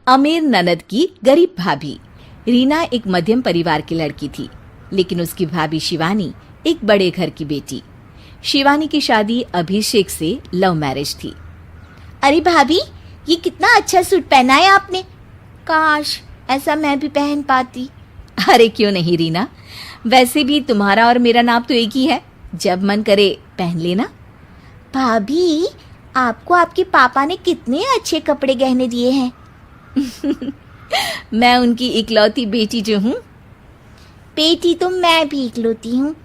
अमीर ननद की गरीब भाभी। रीना एक मध्यम परिवार की लड़की थी, लेकिन उसकी भाभी शिवानी एक बड़े घर की बेटी। शिवानी की शादी अभिषेक से लव मैरिज थी। अरे भाभी, ये कितना अच्छा सूट पहना है आपने। काश ऐसा मैं भी पहन पाती। अरे क्यों नहीं रीना, वैसे भी तुम्हारा और मेरा नाप तो एक ही है, जब मन करे पहन लेना। भाभी, आपको आपके पापा ने कितने अच्छे कपड़े गहने दिए हैं। मैं उनकी इकलौती बेटी जो हूँ। बेटी तो मैं भी इकलौती हूँ,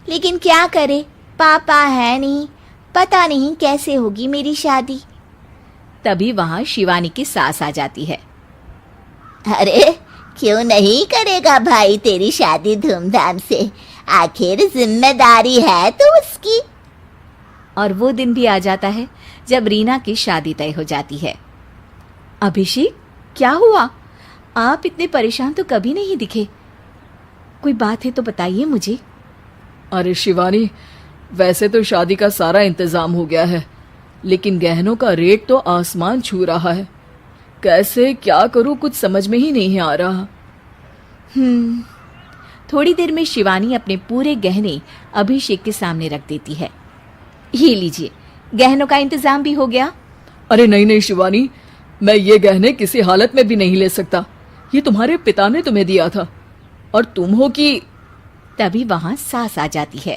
लेकिन क्या करे, पापा है नहीं, पता नहीं कैसे होगी मेरी शादी। तभी वहां शिवानी की सास आ जाती है। अरे क्यों नहीं करेगा भाई तेरी शादी धूमधाम से, आखिर जिम्मेदारी है तो उसकी। और वो दिन भी आ जाता है जब रीना की शादी तय हो जाती है। अभिषेक, क्या हुआ? आप इतने परेशान तो कभी नहीं दिखे, कोई बात है तो बताइए मुझे। अरे शिवानी, वैसे तो शादी का सारा इंतजाम हो गया है, लेकिन गहनों का रेट तो आसमान छू रहा है। कैसे क्या करूं, कुछ समझ में ही नहीं आ रहा। थोड़ी देर में शिवानी अपने पूरे गहने अभिषेक के सामने रख देती है। ये लीजिए, गहनों का इंतजाम भी हो गया। अरे नहीं नहीं शिवानी, मैं ये गहने किसी हालत में भी नहीं ले सकता। ये तुम्हारे पिता ने तुम्हें दिया था, और तुम हो कि। तभी वहां सास आ जाती है।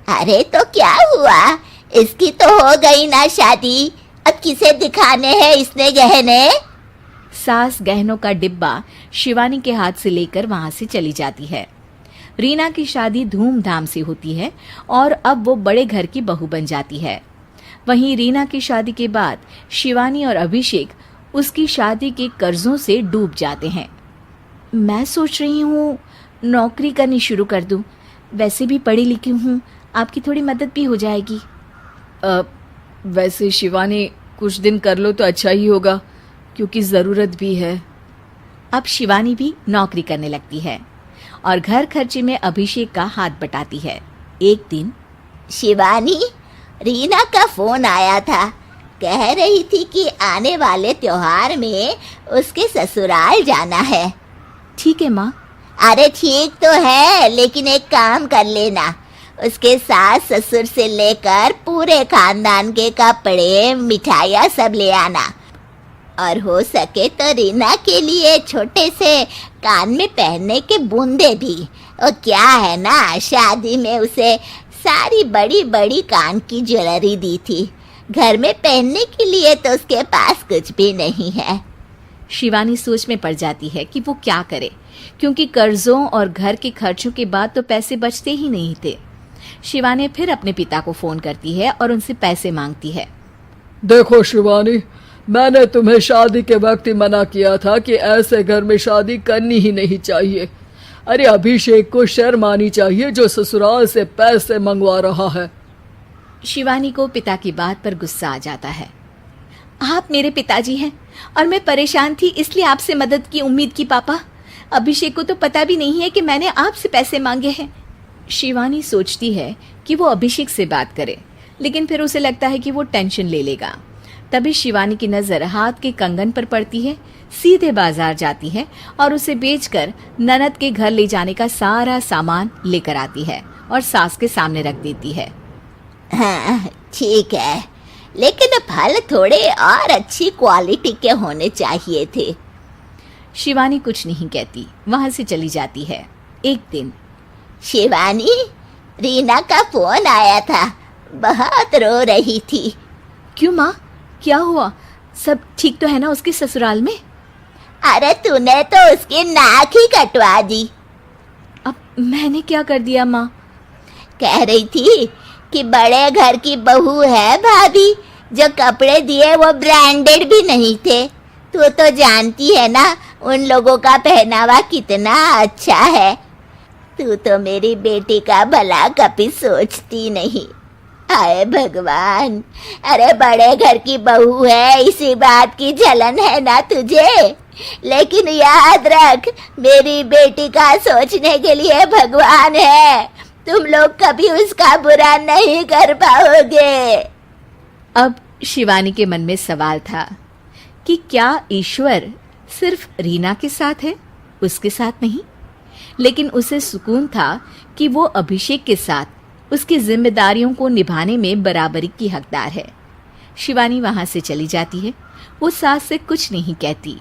अरे तो क्या हुआ, इसकी तो हो गई ना शादी, अब किसे दिखाने हैं इसने गहने। सास गहनों का डिब्बा शिवानी के हाथ से लेकर वहां से चली जाती है। रीना की शादी धूमधाम से होती है और अब वो बड़े घर की बहू बन जाती है। वहीं रीना की शादी के बाद शिवानी और अभिषेक उसकी शादी के कर्जों से डूब जाते हैं। मैं सोच रही हूँ नौकरी करनी शुरू कर दूँ, वैसे भी पढ़ी लिखी हूँ, आपकी थोड़ी मदद भी हो जाएगी। वैसे शिवानी, कुछ दिन कर लो तो अच्छा ही होगा, क्योंकि ज़रूरत भी है। अब शिवानी भी नौकरी करने लगती है और घर खर्चे में अभिषेक का हाथ बटाती है। एक दिन शिवानी, रीना का फोन आया था, कह रही थी कि आने वाले त्योहार में उसके ससुराल जाना है। ठीक है माँ। अरे ठीक तो है, लेकिन एक काम कर लेना, उसके सास ससुर से लेकर पूरे खानदान के कपड़े मिठाइयाँ सब ले आना, और हो सके तो रीना के लिए छोटे से कान में पहनने के बूंदे भी। और क्या है ना, शादी में उसे सारी बड़ी बड़ी कान की ज्वेलरी दी थी, घर में पहनने के लिए तो उसके पास कुछ भी नहीं है। शिवानी सोच में पड़ जाती है कि वो क्या करे, क्योंकि कर्जों और घर के खर्चों के बाद तो पैसे बचते ही नहीं थे। शिवानी फिर अपने पिता को फोन करती है और उनसे पैसे मांगती है। देखो शिवानी, मैंने तुम्हें शादी के वक्त ही मना किया था कि ऐसे घर में शादी करनी ही नहीं चाहिए। अरे अभिषेक को शर्म आनी चाहिए जो ससुराल से पैसे मंगवा रहा है। शिवानी को पिता की बात पर गुस्सा आ जाता है। आप मेरे पिताजी हैं और मैं परेशान थी इसलिए आपसे मदद की उम्मीद की पापा। अभिषेक को तो पता भी नहीं है कि मैंने आपसे पैसे मांगे हैं। शिवानी सोचती है कि वो अभिषेक से बात करे, लेकिन फिर उसे लगता है कि वो टेंशन ले लेगा। तभी शिवानी की नज़र हाथ के कंगन पर पड़ती है, सीधे बाजार जाती है और उसे बेचकर ननद के घर ले जाने का सारा सामान लेकर आती है और सास के सामने रख देती है। हाँ ठीक है, लेकिन फल थोड़े और अच्छी क्वालिटी के होने चाहिए थे। शिवानी कुछ नहीं कहती, वहां से चली जाती है। एक दिन शिवानी, रीना का फोन आया था, बहुत रो रही थी। क्यों माँ, क्या हुआ? सब ठीक तो है ना उसके ससुराल में? अरे तूने तो उसकी नाक ही कटवा दी। अब मैंने क्या कर दिया माँ? कह रही थी कि बड़े घर की बहू है भाभी, जो कपड़े दिए वो ब्रांडेड भी नहीं थे। तू तो जानती है ना उन लोगों का पहनावा कितना अच्छा है। तू तो मेरी बेटी का भला कभी सोचती नहीं। हाय भगवान, अरे बड़े घर की बहू है, इसी बात की जलन है ना तुझे, लेकिन याद रख मेरी बेटी का सोचने के लिए भगवान है, तुम लोग कभी उसका बुरा नहीं कर पाओगे। अब शिवानी के मन में सवाल था कि क्या ईश्वर सिर्फ रीना के साथ है, उसके साथ नहीं। लेकिन उसे सुकून था कि वो अभिषेक के साथ उसकी जिम्मेदारियों को निभाने में बराबरी की हकदार है। शिवानी वहां से चली जाती है। वो सास से कुछ नहीं कहती,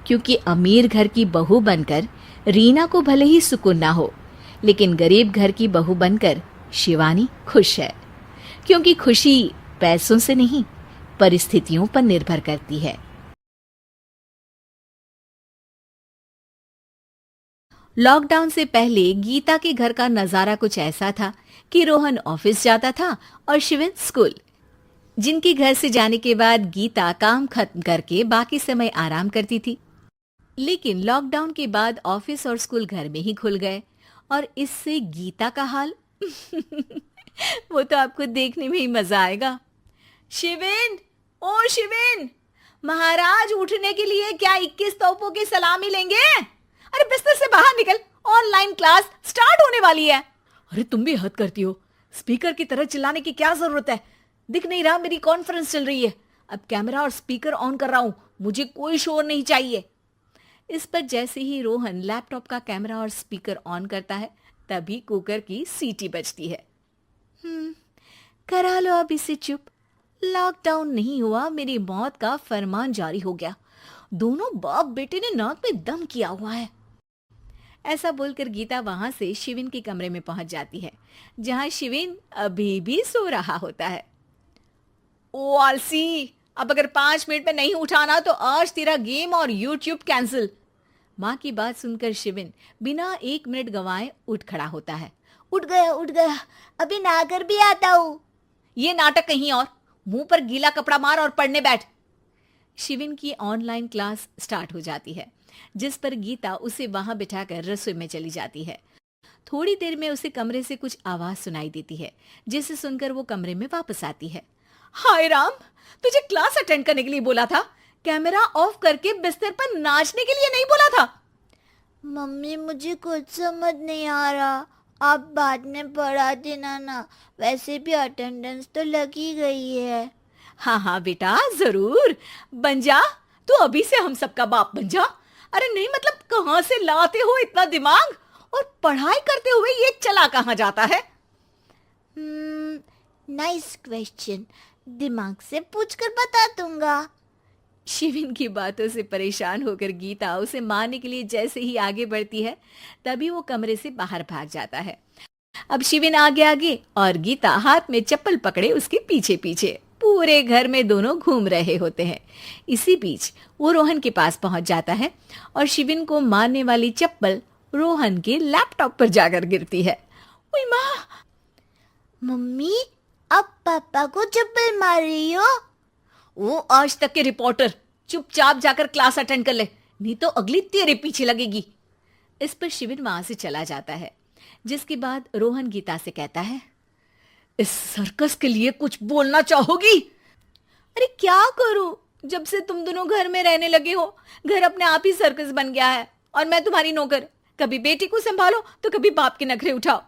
क्योंकि अमीर घर की बहू बनकर रीना को भले ही सुकून ना हो, लेकिन गरीब घर की बहू बनकर शिवानी खुश है, क्योंकि खुशी पैसों से नहीं, परिस्थितियों पर निर्भर करती है। लॉकडाउन से पहले गीता के घर का नजारा कुछ ऐसा था कि रोहन ऑफिस जाता था और शिविन स्कूल। जिनके घर से जाने के बाद गीता काम खत्म करके बाकी समय आराम करती थी। लेकिन लॉकडाउन के बाद ऑफिस और स्कूल घर में ही खुल गए और इससे गीता का हाल वो तो आपको देखने में ही मजा आएगा। शिविन, ओ शिविन, महाराज उठने के लिए क्या 21 तोपों की सलामी लेंगे? अरे बिस्तर से बाहर निकल, ऑनलाइन क्लास स्टार्ट होने वाली है। अरे तुम भी हद करती हो, स्पीकर की तरह चिल्लाने की क्या जरूरत है? दिख नहीं रहा मेरी कॉन्फ्रेंस चल रही है। अब कैमरा और स्पीकर ऑन कर रहा हूं, मुझे कोई शोर नहीं चाहिए। इस पर जैसे ही रोहन लैपटॉप का कैमरा और स्पीकर ऑन करता है, तभी कुकर की सीटी बजती है। करा लो अब इसे चुप। लॉकडाउन नहीं हुआ, मेरी मौत का फरमान जारी हो गया। दोनों बाप बेटे ने नाक में दम किया हुआ है। ऐसा बोलकर गीता वहां से शिविन के कमरे में पहुंच जाती है, जहां शिविन अभी भी सो रहा होता है। ओ आलसी, अब अगर 5 मिनट में नहीं उठाना तो आज तेरा गेम और यूट्यूब कैंसिल। माँ की बात सुनकर शिविन बिना 1 मिनट गंवाए उठ खड़ा होता है। उठ गया, अभी नहाकर भी आता हूँ। ये नाटक कहीं और, मुंह पर गीला कपड़ा मार और पढ़ने बैठ। शिविन की ऑनलाइन क्लास स्टार्ट हो जाती है, जिस पर गीता उसे वहां बिठाकर रसोई में चली जाती है। थोड़ी देर में उसे कमरे से कुछ आवाज सुनाई देती है, जिसे सुनकर वो कमरे में वापस आती है। हाय राम, तुझे क्लास अटेंड करने के लिए बोला था, कैमरा ऑफ करके बिस्तर पर नाचने के लिए नहीं बोला था। मम्मी मुझे कुछ समझ नहीं आ रहा, आप बाद में पढ़ा देना ना, वैसे भी अटेंडेंस तो लगी गई है। हाँ बेटा, जरूर बन जा, तू अभी से हम सबका बाप बन जा। अरे नहीं मतलब कहाँ से लाते हो इतना दिमाग, और पढ़ाई करते हुए ये चला कहाँ जाता है? नाइस क्वेश्चन, दिमाग से पूछकर बता दूंगा। शिविन की बातों से परेशान होकर गीता उसे मारने के लिए जैसे ही आगे बढ़ती है, तभी वो कमरे से बाहर भाग जाता है। अब शिविन आगे और गीता हाथ में चप्पल पकड़े उसके पीछे पीछे पूरे घर में दोनों घूम रहे होते हैं। इसी बीच वो रोहन के पास पहुंच जाता है और शिविन को मारने वाली चप्पल रोहन के लैपटॉप पर जाकर गिरती है। ओए माँ! मम्मी, अब पापा को चप्पल मार रही हो? वो आज तक के रिपोर्टर, चुपचाप जाकर क्लास अटेंड कर ले, नहीं तो अगली तेरे पीछे लगेगी। इस पर शिविन वहां से चला जाता है, जिसके बाद रोहन गीता से कहता है, इस सर्कस के लिए कुछ बोलना चाहोगी? अरे क्या करूं, जब से तुम दोनों घर में रहने लगे हो, घर अपने आप ही सर्कस बन गया है और मैं तुम्हारी नौकर। कभी बेटी को संभालो तो कभी बाप के नखरे उठाओ।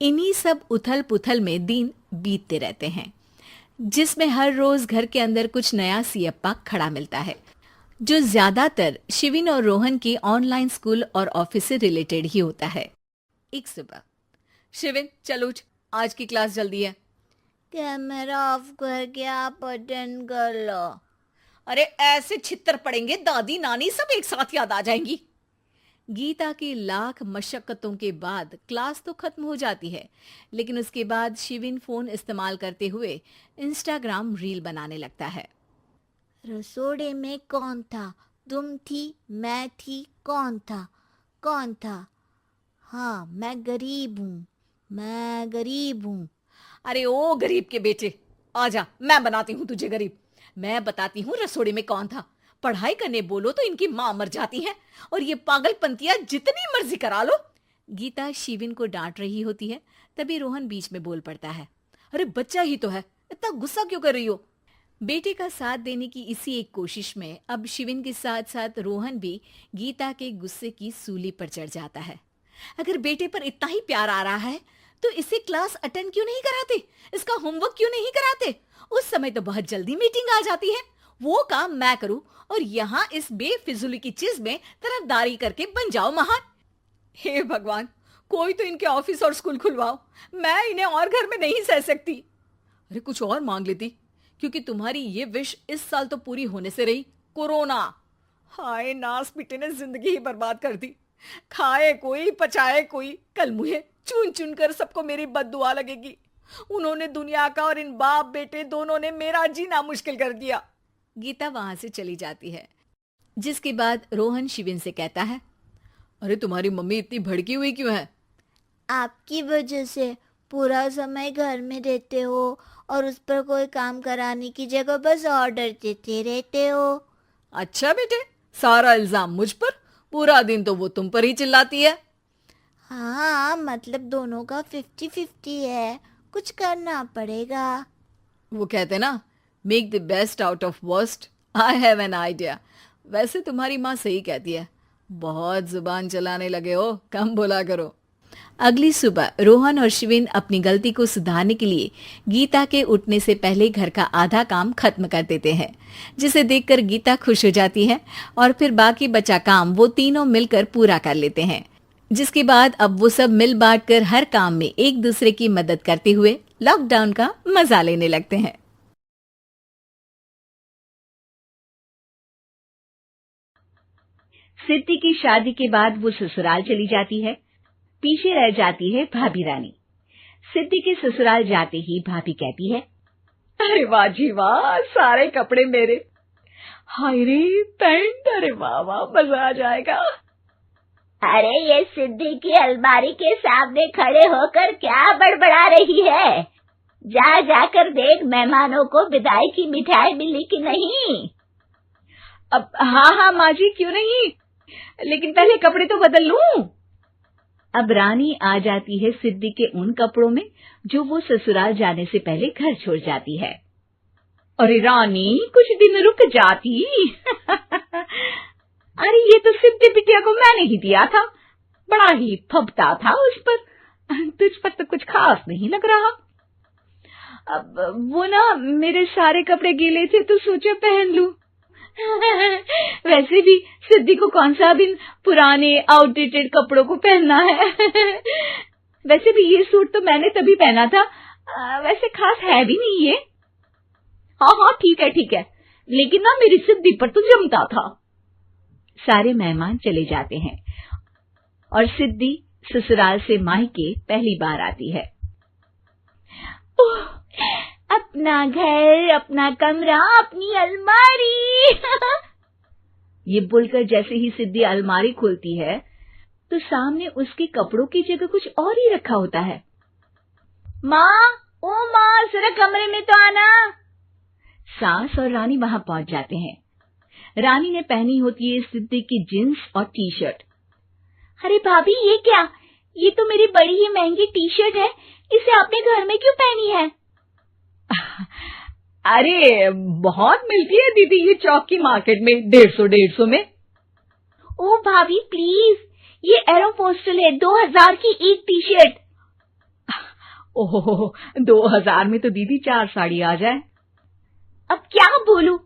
इन्हीं सब उथल पुथल में दिन बीतते रहते हैं, जिसमें हर रोज घर के अंदर कुछ नया सियप्पा खड़ा मिलता है, जो ज्यादातर शिविन और रोहन की ऑनलाइन स्कूल और ऑफिस से रिलेटेड ही होता है। एक सुबह, शिविन चल उठ, आज की क्लास जल्दी है। कैमरा ऑफ करके आप अटेंड कर लो। अरे ऐसे छित्तर पड़ेंगे, दादी नानी सब एक साथ याद आ जाएंगी। गीता की लाख मशक्कतों के बाद क्लास तो खत्म हो जाती है, लेकिन उसके बाद शिविन फोन इस्तेमाल करते हुए इंस्टाग्राम रील बनाने लगता है। रसोड़े में कौन था? तुम थी, मैं थी, कौन था? हाँ, मैं गरीब हूँ। अरे ओ गरीब के बेटे, आजा, मैं बनाती हूँ तुझे गरीब। मैं बताती हूँ रसोड़े में कौन था। पढ़ाई करने बोलो तो इनकी माँ मर जाती है, और ये पागलपंतियां जितनी मर्जी करा लो। गीता शिविन को डांट रही होती है, तभी रोहन बीच में बोल पड़ता है। अरे बच्चा ही तो है, इतना गुस्सा क्यों कर रही हो? बेटे का साथ देने की इसी एक कोशिश में अब शिविन के साथ साथ रोहन भी गीता के गुस्से की सूली पर चढ़ जाता है। अगर बेटे पर इतना ही प्यार आ रहा है तो इसे क्लास अटेंड क्यों नहीं कराते, इसका होमवर्क क्यों नहीं कराते? उस समय तो बहुत जल्दी मीटिंग आ जाती है, वो काम मैं करूं और यहाँ इस बेफिजूली की चीज में तरफदारी करके बन जाओ महान। हे भगवान, कोई तो इनके ऑफिस और स्कूल खुलवाओ, मैं इन्हें और घर में नहीं सह सकती। अरे कुछ और मांग लेती, क्योंकि तुम्हारी ये विश इस साल तो पूरी होने से रही, कोरोना। हाय, नास पीटे ने जिंदगी ही बर्बाद कर दी। खाए कोई पचाए कोई, कल मुझे चुन चुन कर सबको मेरी बद्दुआ लगेगी। उन्होंने दुनिया का और इन बाप बेटे दोनों ने मेरा जीना मुश्किल कर दिया। गीता वहां से चली जाती है, जिसके बाद रोहन शिविन से कहता है, अरे तुम्हारी मम्मी इतनी भड़की हुई क्यों है? आपकी वजह से पूरा समय घर में रहते हो और उस पर कोई काम कराने की जगह बस ऑर्डर देते रहते हो। अच्छा बेटे, सारा इल्जाम मुझ पर, पूरा दिन तो वो तुम पर ही चिल्लाती है। हाँ, मतलब दोनों का 50-50 है, कुछ करना पड़ेगा। वो कहते ना, make the best out of worst. I have an idea. वैसे तुम्हारी माँ सही कहती है, बहुत जुबान चलाने लगे हो, कम बोला करो। अगली सुबह रोहन और शिविन अपनी गलती को सुधारने के लिए गीता के उठने से पहले घर का आधा काम खत्म कर देते हैं, जिसे देखकर गीता खुश हो जाती है और फिर बाकी बचा काम वो तीनों मिलकर पूरा कर लेते हैं। जिसके बाद अब वो सब मिल बांट कर हर काम में एक दूसरे की मदद करते हुए लॉकडाउन का मजा लेने लगते हैं। सिद्धि की शादी के बाद वो ससुराल चली जाती है। पीछे रह जाती है भाभी रानी। सिद्धि के ससुराल जाते ही भाभी कहती है, अरे वाह जी वाह, सारे कपड़े मेरे। हाय रे पैंट, अरे वाह वाह, मजा आ जाएगा। अरे ये सिद्धि की अलमारी के सामने खड़े होकर क्या बड़बड़ा रही है? जा जाकर देख मेहमानों को विदाई की मिठाई मिली कि नहीं। अब हाँ माँ जी, क्यों नहीं, लेकिन पहले कपड़े तो बदल लूं। अब रानी आ जाती है सिद्धि के उन कपड़ों में जो वो ससुराल जाने से पहले घर छोड़ जाती है। अरे रानी, कुछ दिन रुक जाती। अरे ये तो सिद्धि बिटिया को मैंने ही दिया था, बड़ा ही फबता था उस पर, तुझ पर तो कुछ खास नहीं लग रहा। अब वो ना, मेरे सारे कपड़े गीले थे तो सोचा पहन लूं। वैसे भी सिद्धि को कौन सा दिन पुराने आउटडेटेड कपड़ों को पहनना है। वैसे भी ये सूट तो मैंने तभी पहना था, वैसे खास है भी नहीं ये। हाँ ठीक है, लेकिन ना मेरी सिद्धि पर तो जमता था। सारे मेहमान चले जाते हैं और सिद्धि ससुराल से मायके पहली बार आती है। अपना घर, अपना कमरा, अपनी अलमारी। ये बोलकर जैसे ही सिद्धि अलमारी खोलती है तो सामने उसके कपड़ों की जगह कुछ और ही रखा होता है। माँ, ओ माँ, जरा कमरे में तो आना। सास और रानी वहां पहुंच जाते हैं। रानी ने पहनी होती है सिद्धि की जींस और टी शर्ट। अरे भाभी, ये क्या? ये तो मेरी बड़ी ही महंगी टी शर्ट है, इसे आपने घर में क्यों पहनी है? अरे बहुत मिलती है दीदी ये चौक की मार्केट में, 150 में। ओ भाभी प्लीज, ये एरोपोस्टल है, 2000 की एक टी शर्ट। ओहो, 2000 में तो दीदी 4 साड़ी आ जाए। अब क्या बोलूं?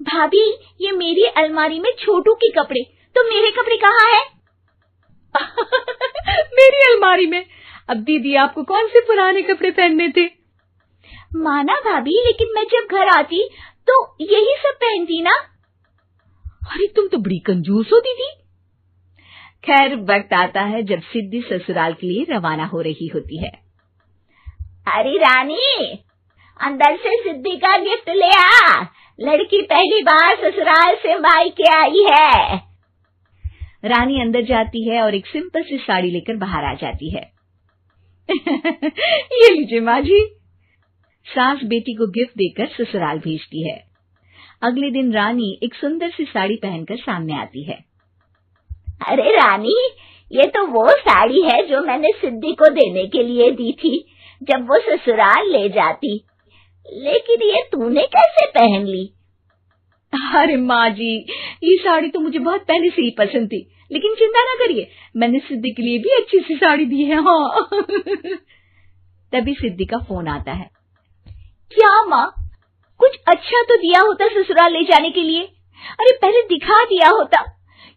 भाभी, ये मेरी अलमारी में छोटू के कपड़े, तो मेरे कपड़े कहाँ हैं? मेरी अलमारी में? अब दीदी आपको कौन से पुराने कपड़े पहनने थे? माना भाभी, लेकिन मैं जब घर आती तो यही सब पहनती ना। अरे तुम तो बड़ी कंजूस हो दीदी। खैर, वक्त आता है जब सिद्धि ससुराल के लिए रवाना हो रही होती है। अरे रानी, अंदर से सिद्धि का गिफ्ट ले आ, लड़की पहली बार ससुराल से मायके आई है। रानी अंदर जाती है और एक सिंपल सी साड़ी लेकर बाहर आ जाती है। ये लीजिए माँ जी। सास बेटी को गिफ्ट देकर ससुराल भेजती है। अगले दिन रानी एक सुंदर सी साड़ी पहनकर सामने आती है। अरे रानी, ये तो वो साड़ी है जो मैंने सिद्धि को देने के लिए दी थी जब वो ससुराल ले जाती, लेकिन ये तूने कैसे पहन ली? अरे माँ जी, ये साड़ी तो मुझे बहुत पहले से ही पसंद थी, लेकिन चिंता ना करिए, मैंने सिद्धि के लिए भी अच्छी सी साड़ी दी है। हाँ। तभी सिद्धि का फोन आता है। क्या माँ, कुछ अच्छा तो दिया होता ससुराल ले जाने के लिए। अरे पहले दिखा दिया होता।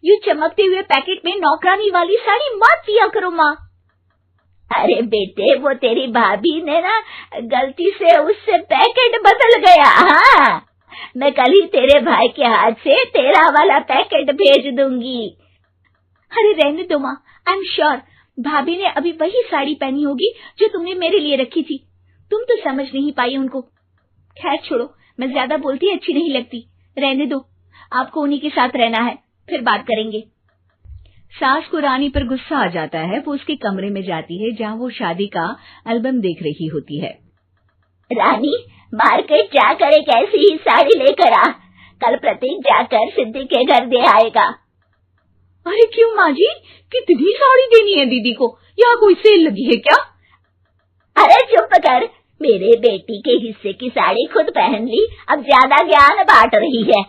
ये चमकते हुए पैकेट में नौकरानी वाली साड़ी मत दिया करो माँ। अरे बेटे, वो तेरी भाभी ने ना गलती से उससे पैकेट बदल गया। हाँ, मैं कल ही तेरे भाई के हाथ से तेरा वाला पैकेट भेज दूंगी। अरे रहने दो माँ, आई एम श्योर भाभी ने अभी वही साड़ी पहनी होगी जो तुमने मेरे लिए रखी थी। तुम तो समझ नहीं पाई उनको। खैर छोड़ो, मैं ज्यादा बोलती अच्छी नहीं लगती। रहने दो, आपको उन्हीं के साथ रहना है, फिर बात करेंगे। सास को रानी पर गुस्सा आ जाता है। वो उसके कमरे में जाती है जहाँ वो शादी का एल्बम देख रही होती है। रानी, मार्केट जाकर एक ऐसी ही साड़ी लेकर आ। कल प्रतीक जाकर सिद्धि के घर दे आएगा। अरे क्यों माँ जी, कितनी साड़ी देनी है दीदी को? यहाँ कोई सेल लगी है क्या? अरे चुप कर, मेरे बेटी के हिस्से की साड़ी खुद पहन ली, अब ज्यादा ज्ञान बांट रही है।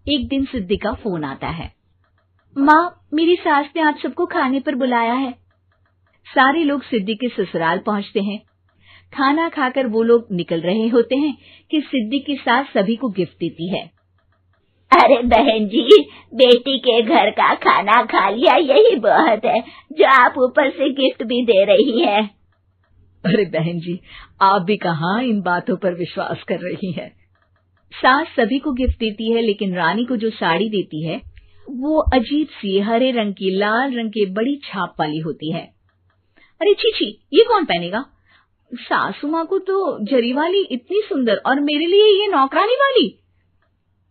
एक दिन सिद्धि का फोन आता है। माँ, मेरी सास ने आज सबको खाने पर बुलाया है। सारे लोग सिद्धि के ससुराल पहुंचते हैं। खाना खाकर वो लोग निकल रहे होते हैं कि सिद्धि की सास सभी को गिफ्ट देती है। अरे बहन जी, बेटी के घर का खाना खा लिया, यही बहुत है जो आप ऊपर से गिफ्ट भी दे रही है। अरे बहन जी, आप भी कहाँ इन बातों पर विश्वास कर रही हैं। सास सभी को गिफ्ट देती है, लेकिन रानी को जो साड़ी देती है वो अजीब सी हरे रंग की, लाल रंग की बड़ी छाप वाली होती है। अरे छी, ये कौन पहनेगा? सासू माँ को तो जरी वाली इतनी सुंदर, और मेरे लिए ये नौकरानी वाली।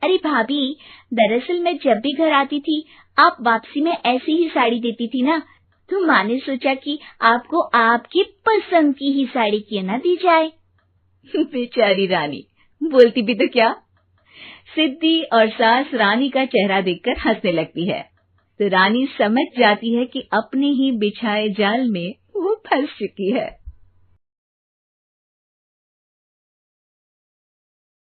अरे भाभी, दरअसल मैं जब भी घर आती थी आप वापसी में ऐसी ही साड़ी देती थी ना, तो माँ ने सोचा कि आपको आपकी पसंद की ही साड़ी क्यों ना दी जाए। बेचारी रानी, बोलती भी तो क्या। सिद्धि और सास रानी का चेहरा देखकर हंसने लगती है, तो रानी समझ जाती है कि अपने ही बिछाए जाल में वो फंस चुकी है।